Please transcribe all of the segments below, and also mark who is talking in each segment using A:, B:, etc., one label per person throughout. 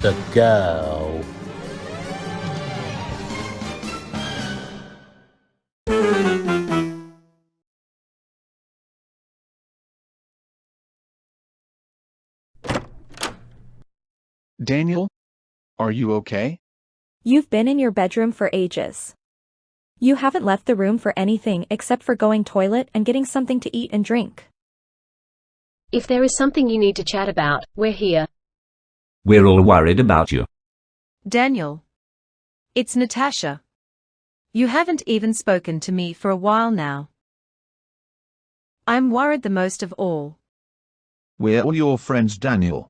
A: The girl.
B: Daniel? Are you okay?
C: You've been in your bedroom for ages. You haven't left the room for anything except for going toilet and getting something to eat and drink.
D: If there is something you need to chat about, we're here.
E: We're all worried about you.
F: Daniel. It's Natasha. You haven't even spoken to me for a while now. I'm worried the most of all.
G: We're all your friends, Daniel.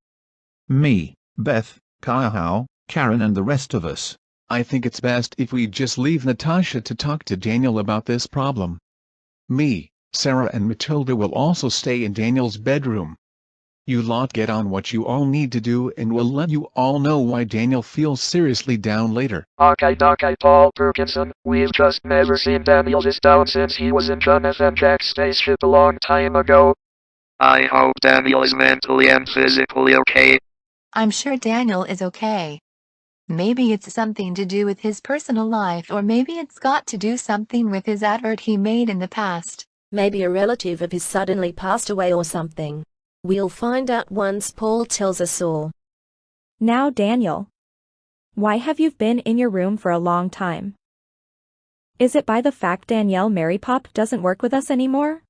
G: Me, Beth, Kyle, Karen and the rest of us.
B: I think it's best if we just leave Natasha to talk to Daniel about this problem. Me, Sarah and Matilda will also stay in Daniel's bedroom. You lot get on what you all need to do and we'll let you all know why Daniel feels seriously down later.
H: Okay, Paul Dickenson, we've just never seen Daniel this down since he was in Jonathan Jack's spaceship a long time ago. I hope Daniel is mentally and physically okay.
I: I'm sure Daniel is okay. Maybe it's something to do with his personal life, or maybe it's got to do something with his advert he made in the past.
J: Maybe a relative of his suddenly passed away or something. We'll find out once Paul tells us all.
C: Now Daniel. Why have you been in your room for a long time? Is it by the fact Danielle Marypop doesn't work with us anymore?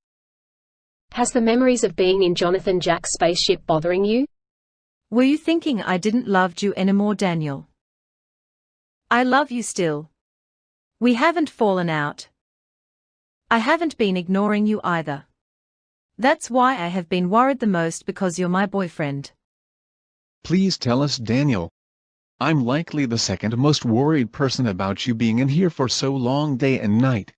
D: Has the memories of being in Jonathan Jack's spaceship bothering you?
F: Were you thinking I didn't love you anymore, Daniel? I love you still. We haven't fallen out. I haven't been ignoring you either. That's why I have been worried the most, because you're my boyfriend.
B: Please tell us, Daniel. I'm likely the second most worried person about you being in here for so long, day and night.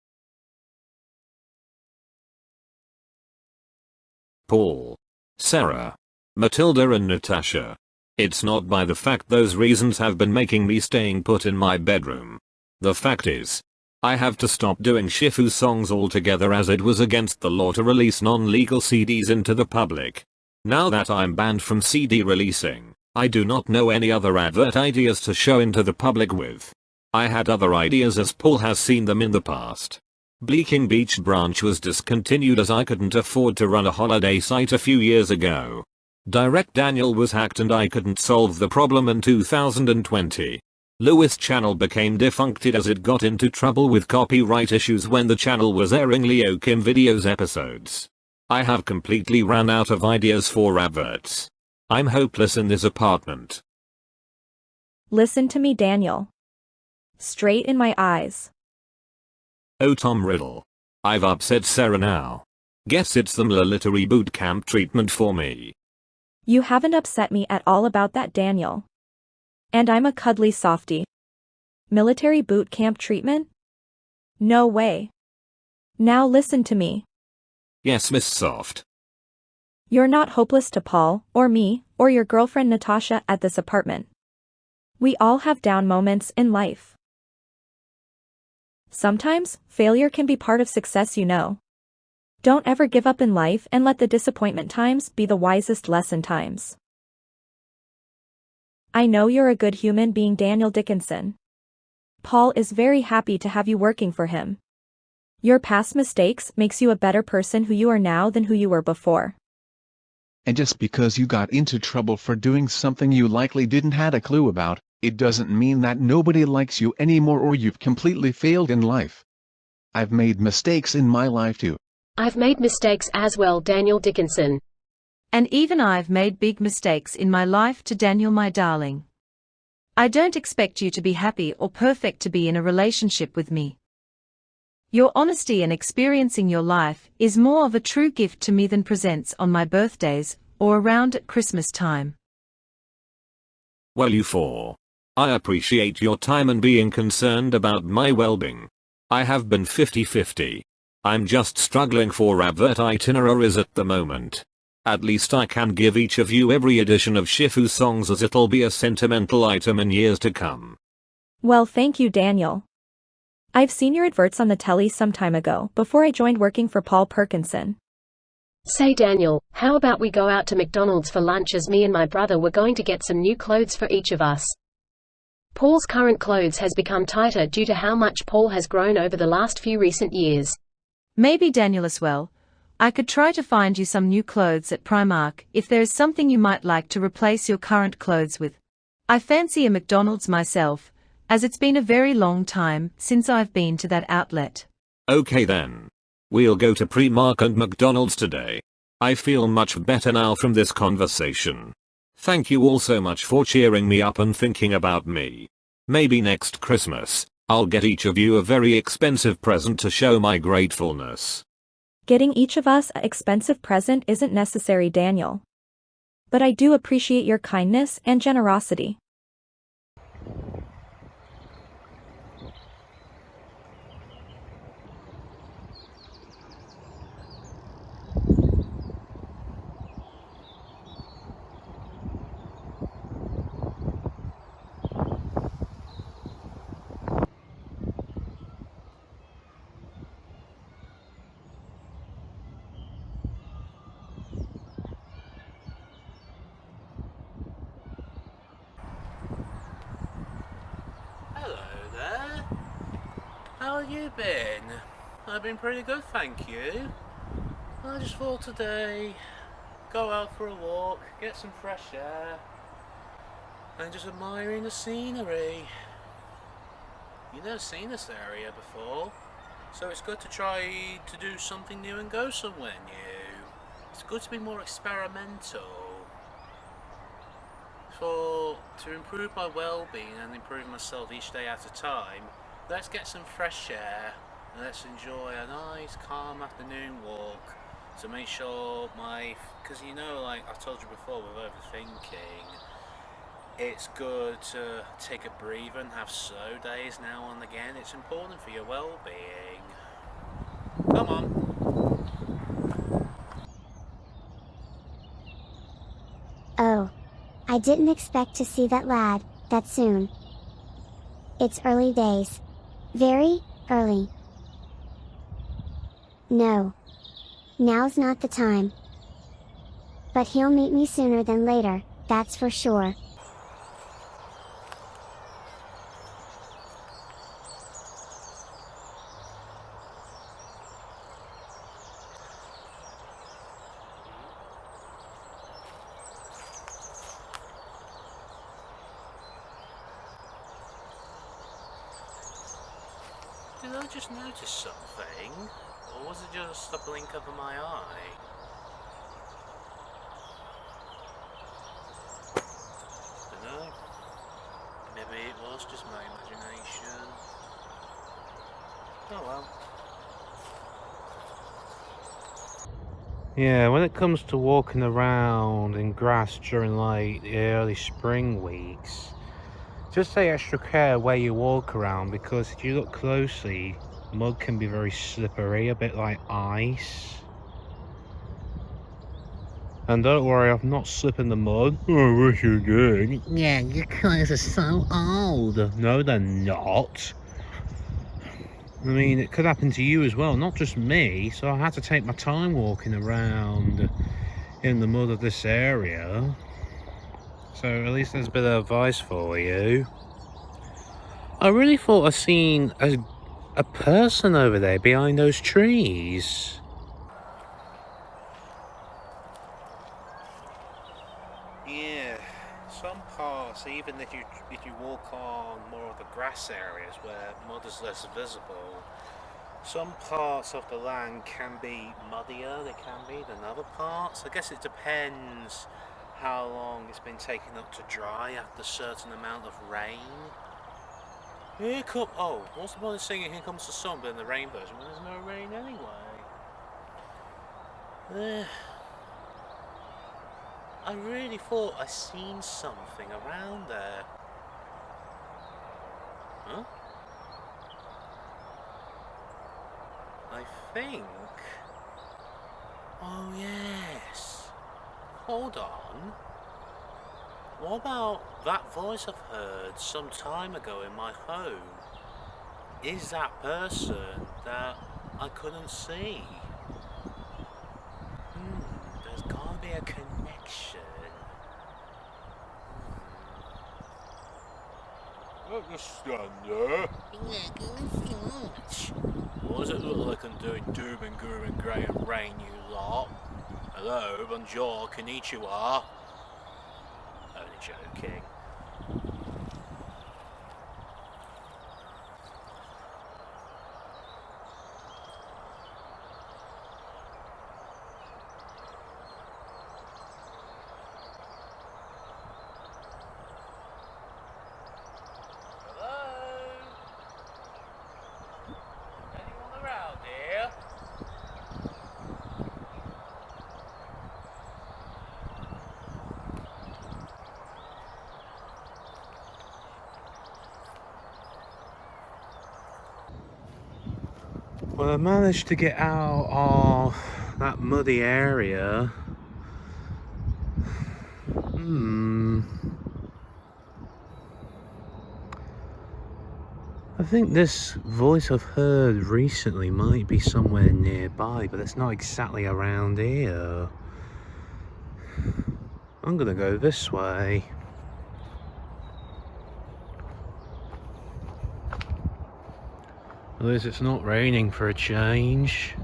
K: Paul, Sarah, Matilda and Natasha. It's not by the fact those reasons have been making me staying put in my bedroom. The fact is, I have to stop doing Shifu songs altogether, as it was against the law to release non-legal CDs into the public. Now that I'm banned from CD releasing, I do not know any other advert ideas to show into the public with. I had other ideas, as Paul has seen them in the past. Bleaking Beach branch was discontinued as I couldn't afford to run a holiday site a few years ago. Direct Daniel was hacked and I couldn't solve the problem in 2020. Lewis channel became defuncted as it got into trouble with copyright issues when the channel was airing Leo Kim videos episodes. I have completely ran out of ideas for adverts. I'm hopeless in this apartment.
C: Listen to me, Daniel. Straight in my eyes.
K: Oh, Tom Riddle. I've upset Sarah now. Guess it's the military boot camp treatment for me.
C: You haven't upset me at all about that, Daniel. And I'm a cuddly softie. Military boot camp treatment? No way. Now listen to me.
K: Yes, Miss Soft.
C: You're not hopeless to Paul, or me, or your girlfriend Natasha at this apartment. We all have down moments in life. Sometimes, failure can be part of success, you know. Don't ever give up in life and let the disappointment times be the wisest lesson times. I know you're a good human being, Daniel Dickenson. Paul is very happy to have you working for him. Your past mistakes makes you a better person who you are now than who you were before.
B: And just because you got into trouble for doing something you likely didn't had a clue about, it doesn't mean that nobody likes you anymore or you've completely failed in life. I've made mistakes in my life too.
D: I've made mistakes as well, Daniel Dickenson.
F: And even I've made big mistakes in my life, to Daniel, my darling. I don't expect you to be happy or perfect to be in a relationship with me. Your honesty and experiencing your life is more of a true gift to me than presents on my birthdays or around at Christmas time.
K: Well, you four. I appreciate your time and being concerned about my well-being. I have been 50-50. I'm just struggling for advert itineraries at the moment. At least I can give each of you every edition of Shifu songs, as it'll be a sentimental item in years to come.
C: Well, thank you, Daniel. I've seen your adverts on the telly some time ago, before I joined working for Paul Perkinson.
D: Say Daniel, how about we go out to McDonald's for lunch as me and my brother were going to get some new clothes for each of us. Paul's current clothes has become tighter due to how much Paul has grown over the last few recent years.
F: Maybe Daniel as well. I could try to find you some new clothes at Primark if there is something you might like to replace your current clothes with. I fancy a McDonald's myself, as it's been a very long time since I've been to that outlet.
K: Okay then. We'll go to Primark and McDonald's today. I feel much better now from this conversation. Thank you all so much for cheering me up and thinking about me. Maybe next Christmas, I'll get each of you a very expensive present to show my gratefulness.
C: Getting each of us an expensive present isn't necessary, Daniel. But I do appreciate your kindness and generosity.
A: Hello there. How have you been? I've been pretty good, thank you. I just thought today, go out for a walk, get some fresh air, and just admiring the scenery. You've never seen this area before, so it's good to try to do something new and go somewhere new. It's good to be more experimental. To improve my well-being and improve myself each day at a time, let's get some fresh air and let's enjoy a nice calm afternoon walk to make sure because you know, like I told you before with overthinking, it's good to take a breather and have slow days now and again. It's important for your well-being. Come on.
L: Oh. I didn't expect to see that lad that soon. It's early days. Very early. No. Now's not the time. But he'll meet me sooner than later, that's for sure.
A: Did I just notice something? Or was it just a blink of my eye? Dunno. Maybe it was just my imagination. Oh well. Yeah, when it comes to walking around in grass during like the early spring weeks, just take extra care where you walk around, because if you look closely, mud can be very slippery, a bit like ice. And don't worry, I'm not slipping the mud. Oh, I wish you did. Yeah, your clothes are so old. No, they're not. I mean, it could happen to you as well, not just me, so I had to take my time walking around in the mud of this area. So at least there's a bit of advice for you. I really thought I seen a person over there behind those trees. Yeah, some parts, even if you walk on more of the grass areas where mud is less visible, some parts of the land can be muddier, they can be, than other parts. I guess it depends how long it's been taken up to dry after a certain amount of rain. What's the point of singing Here Comes the Sun but in the rain version when there's no rain anyway? I really thought I seen something around there. Huh? I think... Oh yes. Hold on. What about that voice I've heard some time ago in my home? Is that person that I couldn't see? might be a connection. Look, the standard. What does it look like I'm doing doom and gloom and grey and rain, you lot? Hello, bonjour, konnichiwa. Only joking. Well, I managed to get out of that muddy area. I think this voice I've heard recently might be somewhere nearby, but it's not exactly around here. I'm gonna go this way. At least it's not raining for a change.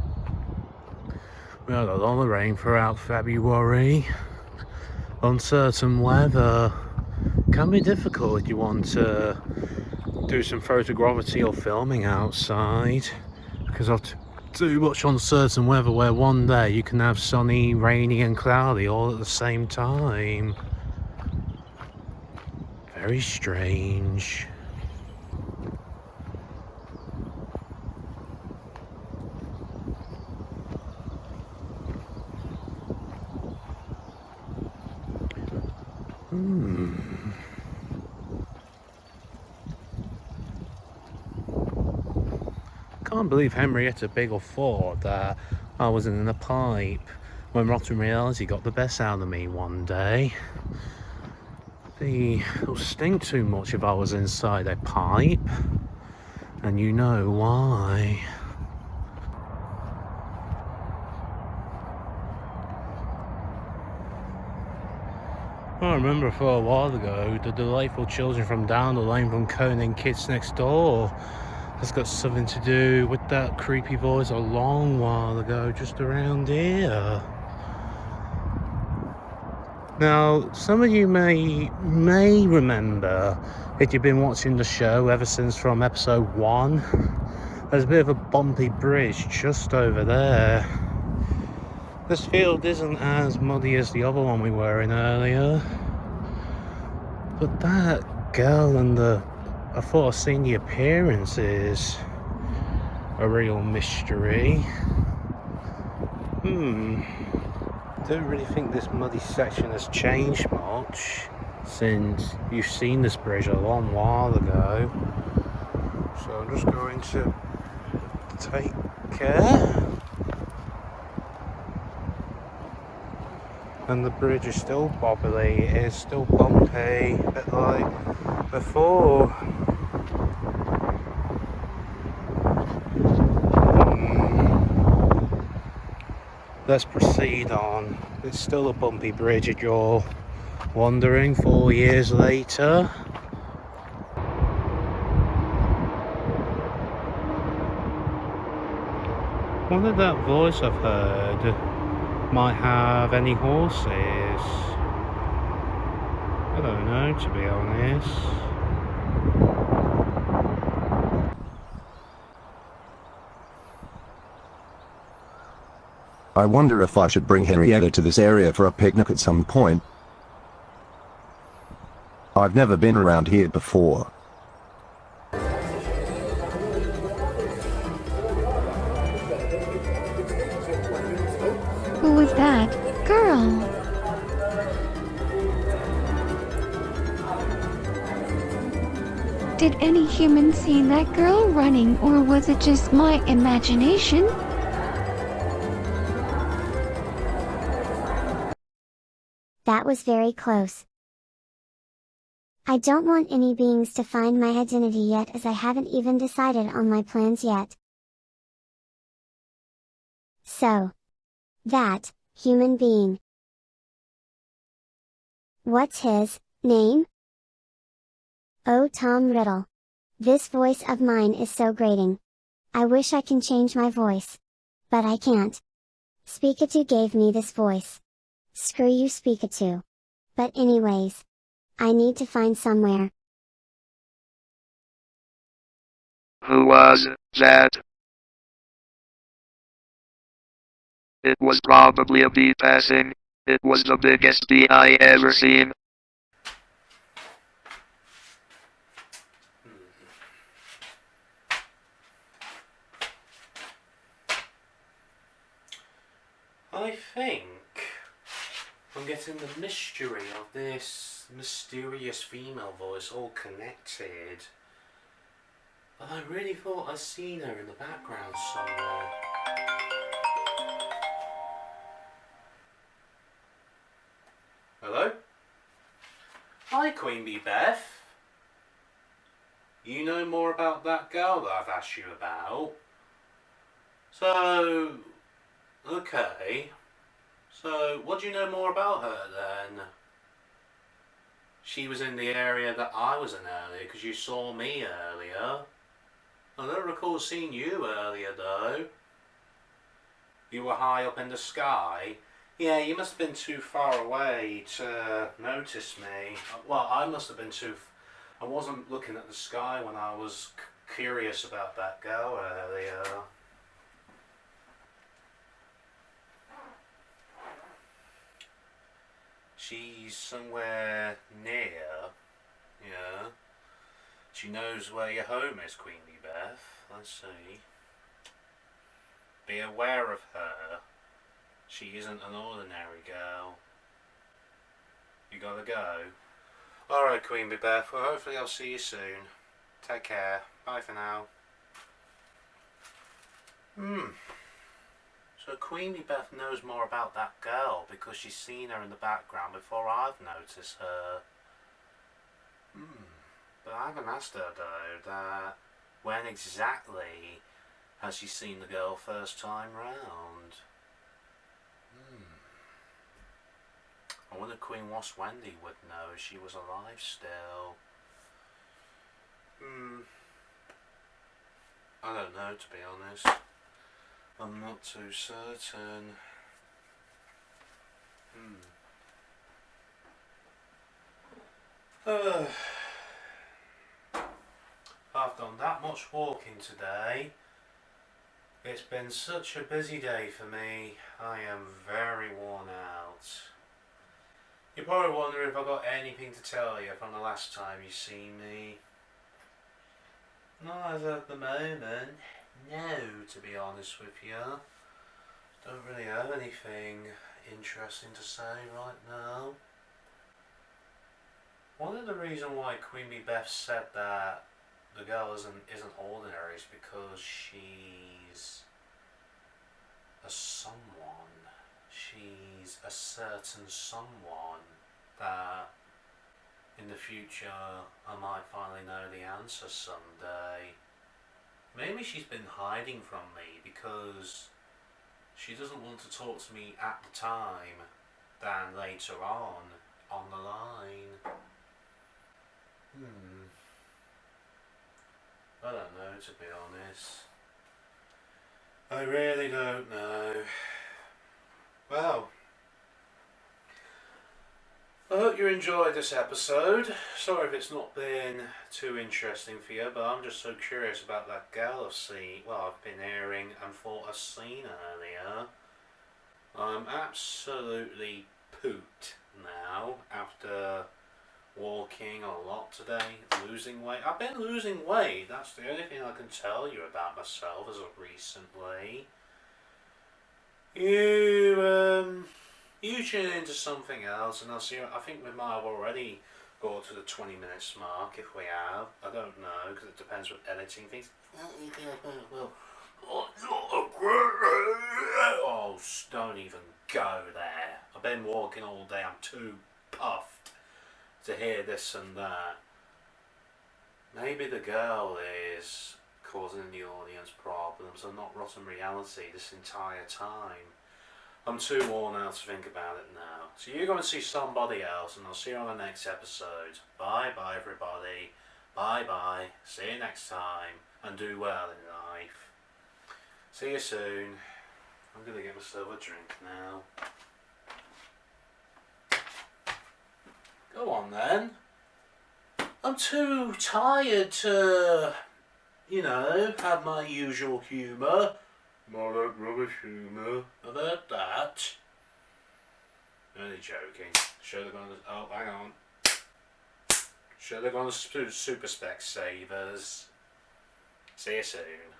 A: We had a lot of rain throughout February. Uncertain weather can be difficult if you want to do some photography or filming outside, because of too much uncertain weather where one day you can have sunny, rainy and cloudy all at the same time. Very strange. Can't believe Henrietta Biggle thought that I was in a pipe when rotten reality got the best out of me one day. It'll stink too much if I was inside a pipe, and you know why. I remember for a while ago, the delightful children from down the lane from Conan Kids Next Door has got something to do with that creepy voice a long while ago, just around here. Now, some of you may remember, if you've been watching the show ever since from episode 1, there's a bit of a bumpy bridge just over there. This field isn't as muddy as the other one we were in earlier, but that girl and I thought I'd seen the appearances. A real mystery. Don't really think this muddy section has changed much since you've seen this bridge a long while ago. So I'm just going to take care. And the bridge is still bobbly, it is still bumpy, a bit like before. Let's proceed on. It's still a bumpy bridge if you're wondering 4 years later. Wonder if that voice I've heard might have any horses. I don't know, to be honest.
M: I wonder if I should bring Henrietta to this area for a picnic at some point. I've never been around here before.
I: Who was that girl? Did any human see that girl running, or was it just my imagination?
L: That was very close. I don't want any beings to find my identity yet, as I haven't even decided on my plans yet. So, that human being What's his name? Oh, Tom Riddle. This voice of mine is so grating. I wish I can change my voice. But I can't. Speakatu gave me this voice. Screw you, Speakatu. But anyways, I need to find somewhere.
H: Who was that? It was probably a bee passing. It was the biggest bee I ever seen.
A: I think I'm getting the mystery of this mysterious female voice all connected. But I really thought I'd seen her in the background somewhere. Hello? Hi, Queen Bee Beth. You know more about that girl that I've asked you about? So, okay. So, what do you know more about her then? She was in the area that I was in earlier because you saw me earlier. I don't recall seeing you earlier though. You were high up in the sky. Yeah, you must have been too far away to notice me. Well, I must have been too... I wasn't looking at the sky when I was curious about that girl earlier. She's somewhere near, yeah. She knows where your home is, Queen Bee Beth. Let's see. Be aware of her. She isn't an ordinary girl. You gotta go. Alright, Queen Bee Beth. Well, hopefully I'll see you soon. Take care. Bye for now. So Queen Bee Beth knows more about that girl because she's seen her in the background before I've noticed her. But I haven't asked her though that when exactly has she seen the girl first time round? I wonder if Queen Wasp Wendy would know if she was alive still. I don't know, to be honest. I'm not too certain. I've done that much walking today. It's been such a busy day for me. I am very worn out. You're probably wondering if I've got anything to tell you from the last time you see me. Not as at the moment. No, to be honest with you. Don't really have anything interesting to say right now. One of the reasons why Queen Bee Beth said that the girl isn't ordinary is because she's a someone. She's a certain someone that in the future I might finally know the answer someday. Maybe she's been hiding from me because she doesn't want to talk to me at the time than later on the line. I don't know, to be honest. I really don't know. Well, I hope you enjoyed this episode. Sorry if it's not been too interesting for you, but I'm just so curious about that girl I've been hearing and thought I've seen earlier. I'm absolutely pooped now after walking a lot today, losing weight. I've been losing weight, that's the only thing I can tell you about myself as of recently. You tune into something else and I'll see. I think we might have already got to the 20 minutes mark if we have. I don't know because it depends with editing things. Oh, don't even go there. I've been walking all day. I'm too puffed to hear this and that. Maybe the girl is causing the audience problems and not rotten reality this entire time. I'm too worn out to think about it now. So you're going to see somebody else, and I'll see you on the next episode. Bye bye everybody. Bye bye. See you next time, and do well in life. See you soon. I'm going to get myself a drink now. Go on then. I'm too tired to, have my usual humour. More like rubbish humour. I've heard that. Only joking. Sure they're going to... Oh, hang on. Sure they're going to Super Spec Savers. See you soon.